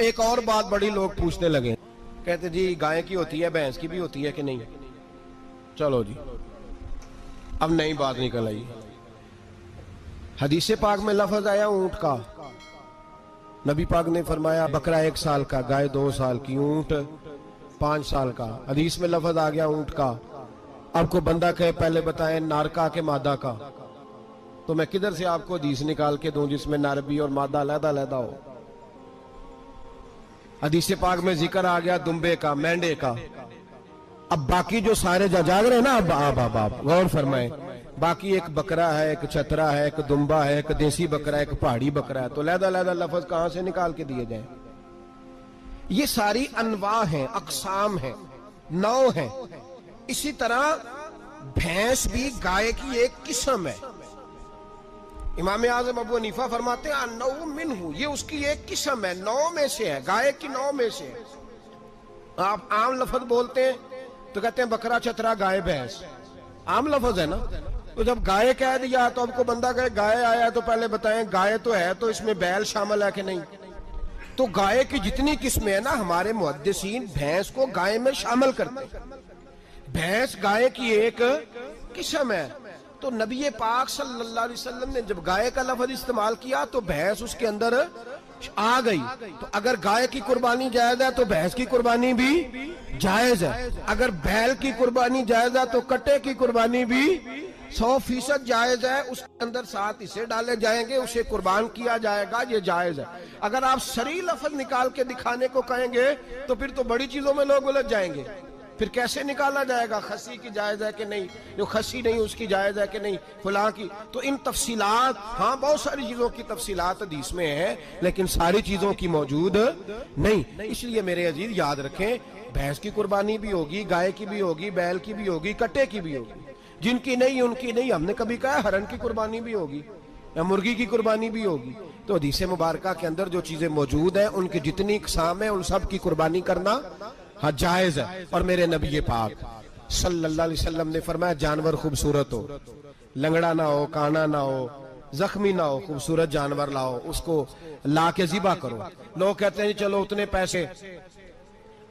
एक और बात बड़ी लोग पूछने लगे, कहते जी गाय की होती है, भैंस की भी होती है कि नहीं। चलो जी, अब नई बात निकल आई। हदीस पाक में लफ्ज आया ऊंट का। नबी पाक ने फरमाया बकरा 1 साल का, गाय 2 साल की, ऊंट 5 साल का। हदीस में लफ्ज आ गया ऊंट का। आपको बंदा कहे पहले बताएं नार का के मादा का, तो मैं किधर से आपको हदीस निकाल के दूं जिसमें नर भी और मादा अलग-अलग हो। हदीस पाक में जिक्र आ गया दुम्बे का, मेंढे का। अब बाकी जो सारे जाग रहे हैं ना, अब गौर फरमाएं, बाकी एक बकरा है, एक छतरा है, एक दुम्बा है, एक देसी बकरा है, एक पहाड़ी बकरा है, तो लहदा लफ्ज कहां से निकाल के दिए जाए। ये सारी अनवा हैं, अकसाम हैं, नौ हैं। इसी तरह भैंस भी गाय की एक किस्म है। इमाम आज़म अबू हनीफा फरमाते हैं नौ मिन्हु, ये उसकी एक किस्म है, 9 में से है, गाय की 9 में से है। आप आम लफ्ज बोलते हैं तो कहते हैं बकरा छतरा गाय भैंस, आम लफ्ज है ना। तो जब गाय कह दिया तो आपको बंदा कहे गाय आया तो पहले बताएं गाय तो है, तो इसमें बैल शामिल है कि नहीं। तो गाय की जितनी किस्में है ना, हमारे मुहद्दिसीन भैंस को गाय में शामिल करते हैं। भैंस गाय की एक किस्म है। तो नबी पाक सल्लल्लाहु अलैहि वसल्लम ने जब गाय का लफ्ज इस्तेमाल किया तो भैंस उसके अंदर आ गई। तो अगर गाय की कुर्बानी जायज है तो भैंस की कुर्बानी भी जायज है। अगर बैल की कुर्बानी जायज है तो कट्टे की कुर्बानी भी 100% जायज है। उसके अंदर 7 हिस्से डाले जाएंगे, उसे कुर्बान किया जाएगा, ये जायज है। अगर आप सही लफ्ज निकाल के दिखाने को कहेंगे तो फिर तो बड़ी चीजों में लोग उलझ जाएंगे। फिर कैसे निकाला जाएगा खस्सी की जायज है कि नहीं, जो खस्सी नहीं उसकी जायज है कि नहीं, फुला की। तो इन तफसीलात, हाँ बहुत सारी चीजों की तफसीलात हदीस में है, लेकिन सारी चीजों की मौजूद नहीं। इसलिए मेरे अजीज याद रखें, भैंस की कुर्बानी भी होगी, गाय की भी होगी, बैल की भी होगी, कट्टे की भी होगी। जिनकी नहीं उनकी नहीं। हमने कभी कहा हरन की कुर्बानी भी होगी या मुर्गी की कुर्बानी भी होगी। तो हदीस मुबारका के अंदर जो चीजें मौजूद है उनकी जितनी इकसाम है उन सब की कुर्बानी करना हाँ जायज है। और मेरे नबी पाक सल्लल्लाहु अलैहि वसल्लम ने फरमाया जानवर खूबसूरत हो, लंगड़ा ना हो, काना ना हो, जख्मी ना हो, खूबसूरत जानवर लाओ, उसको ला के ज़िबा करो। लोग कहते हैं चलो उतने पैसे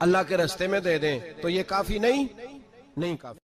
अल्लाह के रास्ते में दे दें, तो ये काफी नहीं काफी।